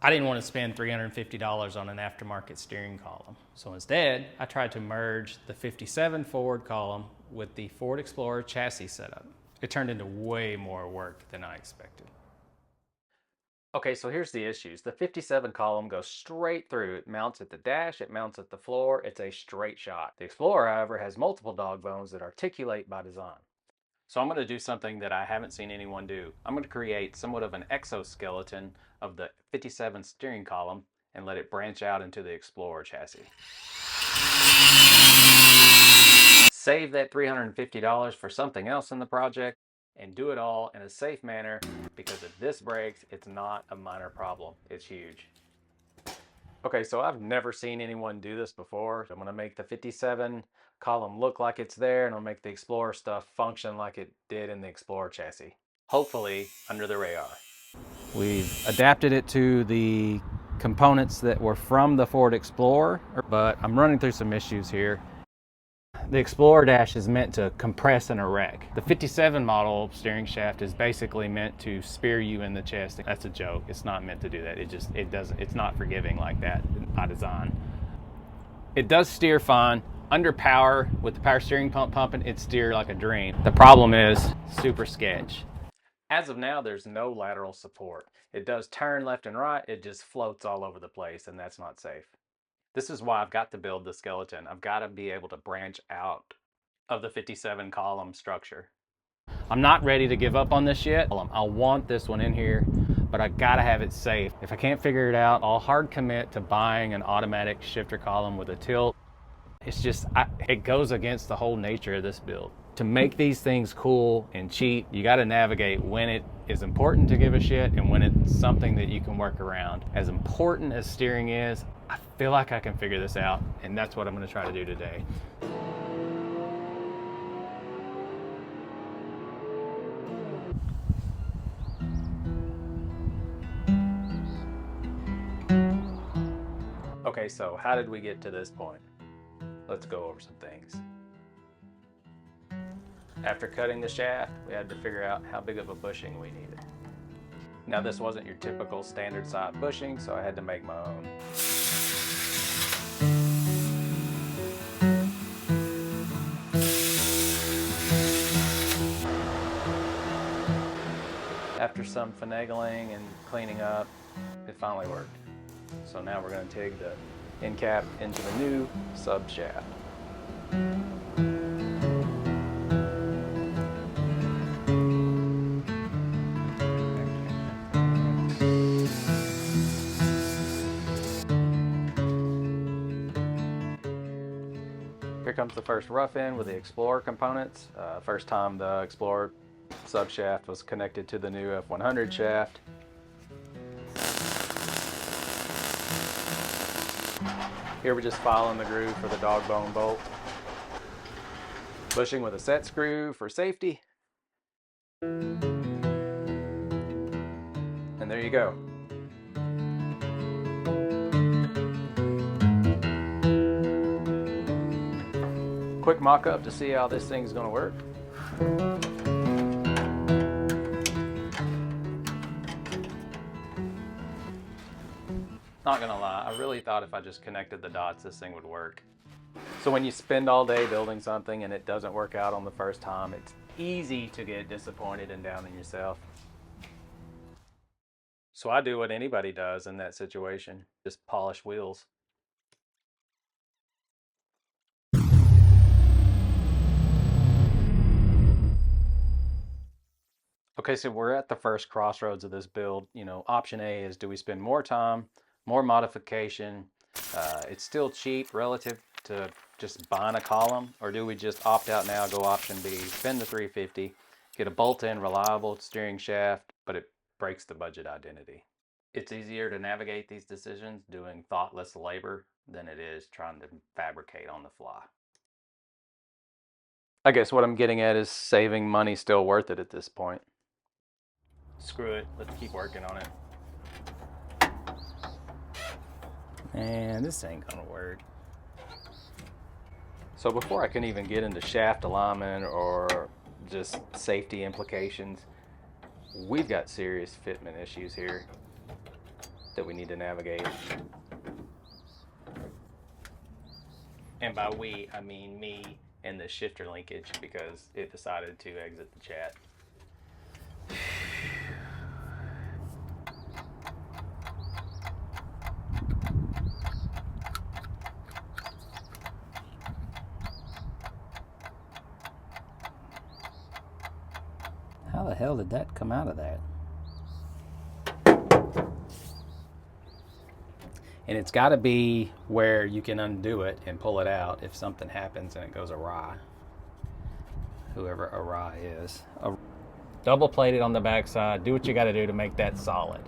I didn't want to spend $350 on an aftermarket steering column. So instead, I tried to merge the 57 Ford column with the Ford Explorer chassis setup. It turned into way more work than I expected. Okay, so here's the issues. The 57 column goes straight through. It mounts at the dash, it mounts at the floor. It's a straight shot. The Explorer, however, has multiple dog bones that articulate by design. So I'm going to do something that I haven't seen anyone do. I'm going to create somewhat of an exoskeleton of the 57 steering column and let it branch out into the Explorer chassis. Save that $350 for something else in the project and do it all in a safe manner, because if this breaks, it's not a minor problem, it's huge. Okay, so I've never seen anyone do this before. I'm gonna make the 57 column look like it's there, and I'll make the Explorer stuff function like it did in the Explorer chassis. Hopefully under the radar. We've adapted it to the components that were from the Ford Explorer, but I'm running through some issues here. The Explorer dash is meant to compress and erect. The 57 model steering shaft is basically meant to spear you in the chest. That's a joke. It's not meant to do that. It's not forgiving like that by design. It does steer fine. Under power, with the power steering pump pumping, it steers like a dream. The problem is super sketch. As of now, there's no lateral support. It does turn left and right. It just floats all over the place, and that's not safe. This is why I've got to build the skeleton. I've got to be able to branch out of the 57 column structure. I'm not ready to give up on this yet. I want this one in here, but I gotta have it safe. If I can't figure it out, I'll hard commit to buying an automatic shifter column with a tilt. It's just, it goes against the whole nature of this build. To make these things cool and cheap, you gotta navigate when it is important to give a shit and when it's something that you can work around. As important as steering is, I feel like I can figure this out, and that's what I'm gonna try to do today. Okay, so how did we get to this point? Let's go over some things. After cutting the shaft, we had to figure out how big of a bushing we needed. Now, this wasn't your typical standard size bushing, so I had to make my own. After some finagling and cleaning up, it finally worked. So now we're going to take the end cap into the new sub shaft. Here comes the first rough end with the Explorer components. First time the Explorer subshaft was connected to the new F100 shaft. Here we're just filing the groove for the dog bone bolt. Bushing with a set screw for safety. And there you go. Quick mock-up to see how this thing's gonna work. Not gonna lie, I really thought if I just connected the dots, this thing would work. So when you spend all day building something and it doesn't work out on the first time, it's easy to get disappointed and down on yourself. So I do what anybody does in that situation, just polish wheels. Okay, so we're at the first crossroads of this build. You know, option A is, do we spend more time, more modification? It's still cheap relative to just buying a column, or do we just opt out now, go option B, spend the $350, get a bolt-in reliable steering shaft, but it breaks the budget identity. It's easier to navigate these decisions doing thoughtless labor than it is trying to fabricate on the fly. I guess what I'm getting at is saving money still worth it at this point. Screw it, let's keep working on it. And this ain't gonna work. So before I can even get into shaft alignment or just safety implications, we've got serious fitment issues here. that we need to navigate. And by we, I mean me and the shifter linkage, because it decided to exit the chat. How the hell did that come out of that? And it's got to be where you can undo it and pull it out if something happens and it goes awry. Whoever awry is. Double plated on the backside. Do what you got to do to make that solid.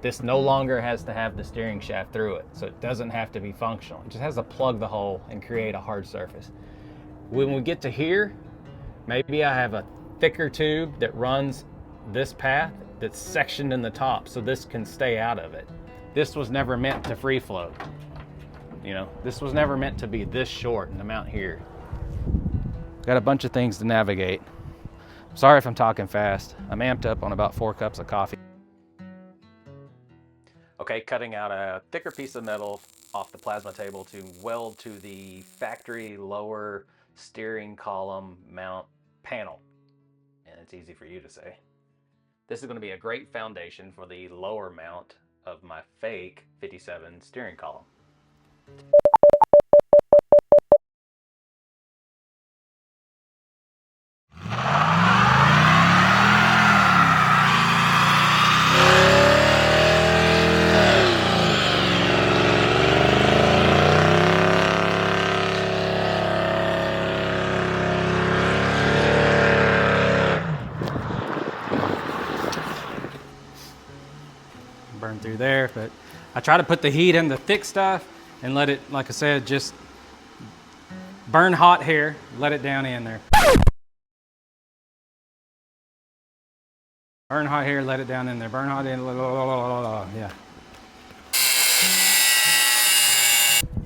This no longer has to have the steering shaft through it, so it doesn't have to be functional. It just has to plug the hole and create a hard surface. When we get to here, maybe I have a thicker tube that runs this path that's sectioned in the top so this can stay out of it. This was never meant to free float. You know, this was never meant to be this short and the mount here. Got a bunch of things to navigate. Sorry if I'm talking fast. I'm amped up on about 4 cups of coffee. Okay, cutting out a thicker piece of metal off the plasma table to weld to the factory lower steering column mount panel. And it's easy for you to say. This is going to be a great foundation for the lower mount of my fake 57 steering column. Burn through there, but I try to put the heat in the thick stuff and let it, like I said, just burn hot here, let it down in there. Burn hot here, let it down in there. Burn hot in, yeah.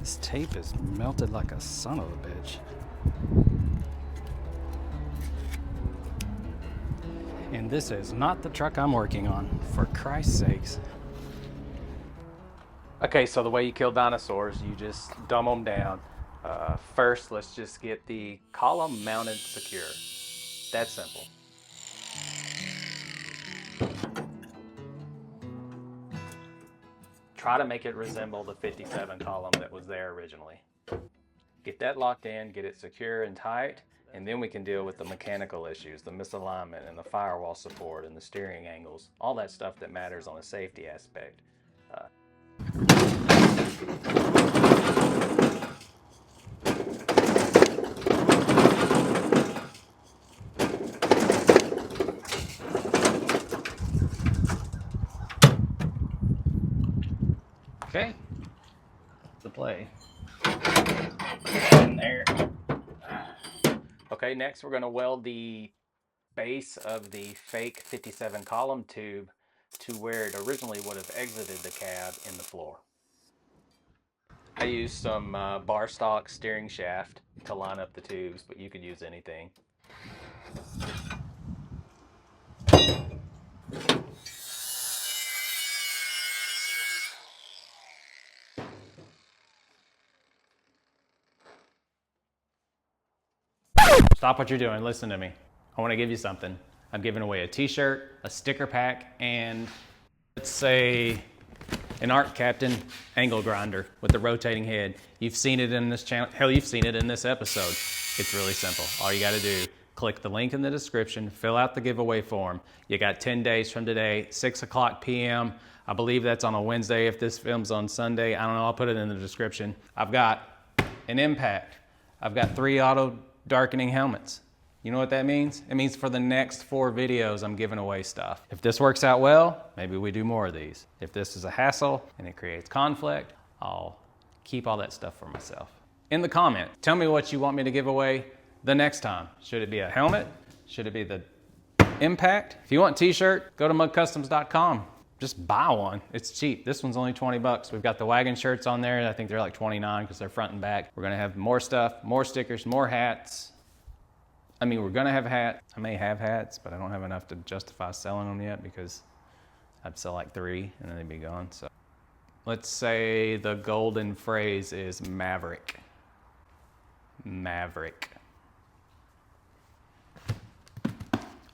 This tape is melted like a son of a bitch. And this is not the truck I'm working on, for Christ's sakes. Okay, so the way you kill dinosaurs, you just dumb them down. First, let's just get the column mounted secure. That's simple. Try to make it resemble the 57 column that was there originally. Get that locked in, get it secure and tight, and then we can deal with the mechanical issues, the misalignment and the firewall support and the steering angles, all that stuff that matters on a safety aspect. Okay, the play in there. Okay, next we're going to weld the base of the fake 57 column tube to where it originally would have exited the cab in the floor. I used some bar stock steering shaft to line up the tubes, but you could use anything. Stop what you're doing, listen to me. I want to give you something. I'm giving away a t-shirt, a sticker pack, and let's say an ArcCaptain angle grinder with the rotating head. You've seen it in this channel. Hell, you've seen it in this episode. It's really simple. All you got to do, click the link in the description, fill out the giveaway form. You got 10 days from today, 6 o'clock p.m. I believe that's on a Wednesday if this film's on Sunday. I don't know, I'll put it in the description. I've got an impact. I've got 3 auto darkening helmets. You know what that means? It means for the next 4 videos, I'm giving away stuff. If this works out well, maybe we do more of these. If this is a hassle and it creates conflict, I'll keep all that stuff for myself. In the comment, tell me what you want me to give away the next time. Should it be a helmet? Should it be the impact? If you want a t-shirt, go to muggcustoms.com. Just buy one. It's cheap. This one's only 20 bucks. We've got the wagon shirts on there. I think they're like 29 because they're front and back. We're gonna have more stuff, more stickers, more hats. I mean, we're gonna have hats. I may have hats, but I don't have enough to justify selling them yet because I'd sell like 3 and then they'd be gone. So let's say the golden phrase is Maverick. Maverick.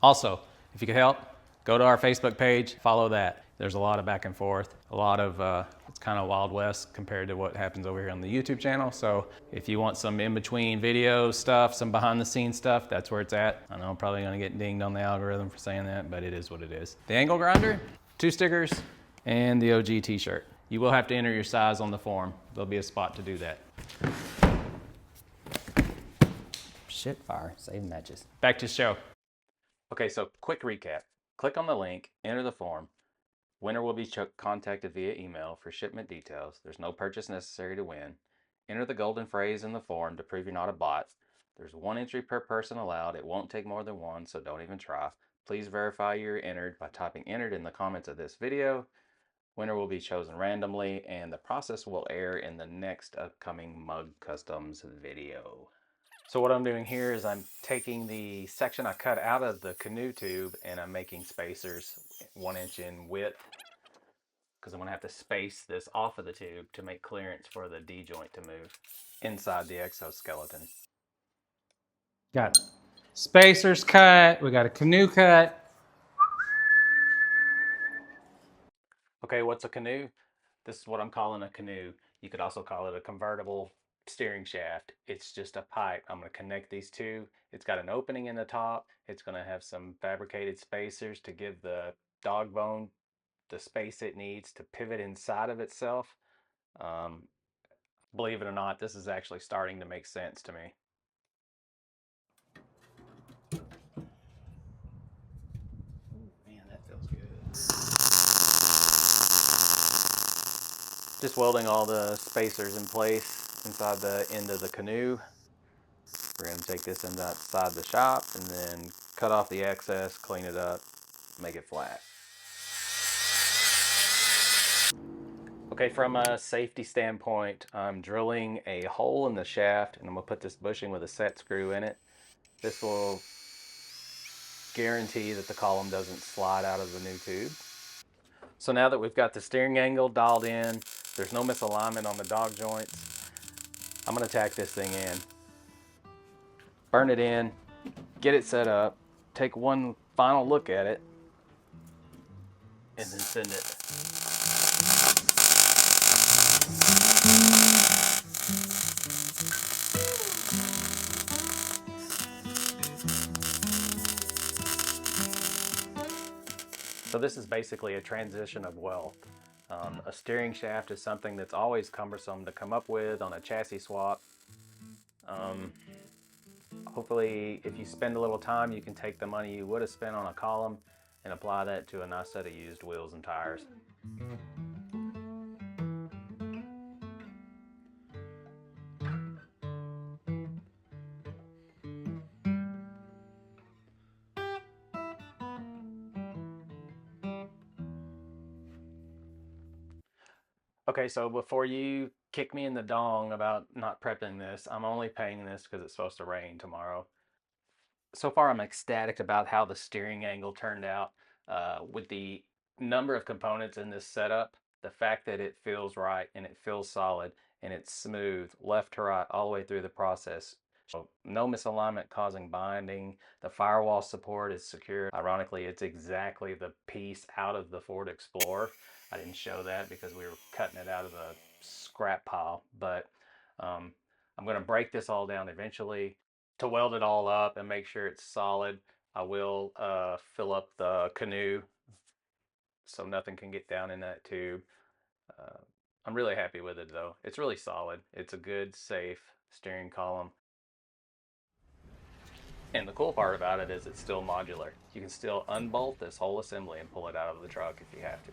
Also, if you could help, go to our Facebook page, follow that. There's a lot of back and forth, a lot of, it's kind of Wild West compared to what happens over here on the YouTube channel. So if you want some in-between video stuff, some behind the scenes stuff, that's where it's at. I know I'm probably gonna get dinged on the algorithm for saying that, but it is what it is. The angle grinder, 2 stickers, and the OG t-shirt. You will have to enter your size on the form. There'll be a spot to do that. Shit fire, saving matches. Back to the show. Okay, so quick recap. Click on the link, enter the form. Winner will be contacted via email for shipment details. There's no purchase necessary to win. Enter the golden phrase in the form to prove you're not a bot. There's 1 entry per person allowed. It won't take more than 1, so don't even try. Please verify you're entered by typing entered in the comments of this video. Winner will be chosen randomly, and the process will air in the next upcoming Mugg Customs video. So what I'm doing here is I'm taking the section I cut out of the Canoe Tube and I'm making spacers 1 inch in width because I'm going to have to space this off of the tube to make clearance for the D-joint to move inside the exoskeleton. Got spacers cut, we got a canoe cut. Okay, what's a canoe? This is what I'm calling a canoe. You could also call it a convertible steering shaft. It's just a pipe. I'm going to connect these two. It's got an opening in the top. It's going to have some fabricated spacers to give the dog bone the space it needs to pivot inside of itself. Believe it or not, this is actually starting to make sense to me. Man, that feels good. Just welding all the spacers in place inside the end of the canoe. We're going to take this inside the shop and then cut off the excess, clean it up, make it flat. Okay, from a safety standpoint, I'm drilling a hole in the shaft and I'm going to put this bushing with a set screw in it. This will guarantee that the column doesn't slide out of the new tube. So now that we've got the steering angle dialed in, there's no misalignment on the dog joints, I'm going to tack this thing in. Burn it in, get it set up, take one final look at it, and then send it. So this is basically a transition of wealth. A steering shaft is something that's always cumbersome to come up with on a chassis swap. Hopefully, if you spend a little time, you can take the money you would have spent on a column and apply that to a nice set of used wheels and tires. Okay, so before you kick me in the dong about not prepping this, I'm only paying this because it's supposed to rain tomorrow. So far, I'm ecstatic about how the steering angle turned out with the number of components in this setup, the fact that it feels right and it feels solid and it's smooth left to right all the way through the process. So no misalignment causing binding. The firewall support is secure. Ironically, it's exactly the piece out of the Ford Explorer. I didn't show that because we were cutting it out of the scrap pile, but I'm going to break this all down eventually. To weld it all up and make sure it's solid, I will fill up the canoe so nothing can get down in that tube. I'm really happy with it though. It's really solid. It's a good, safe steering column. And the cool part about it is it's still modular. You can still unbolt this whole assembly and pull it out of the truck if you have to.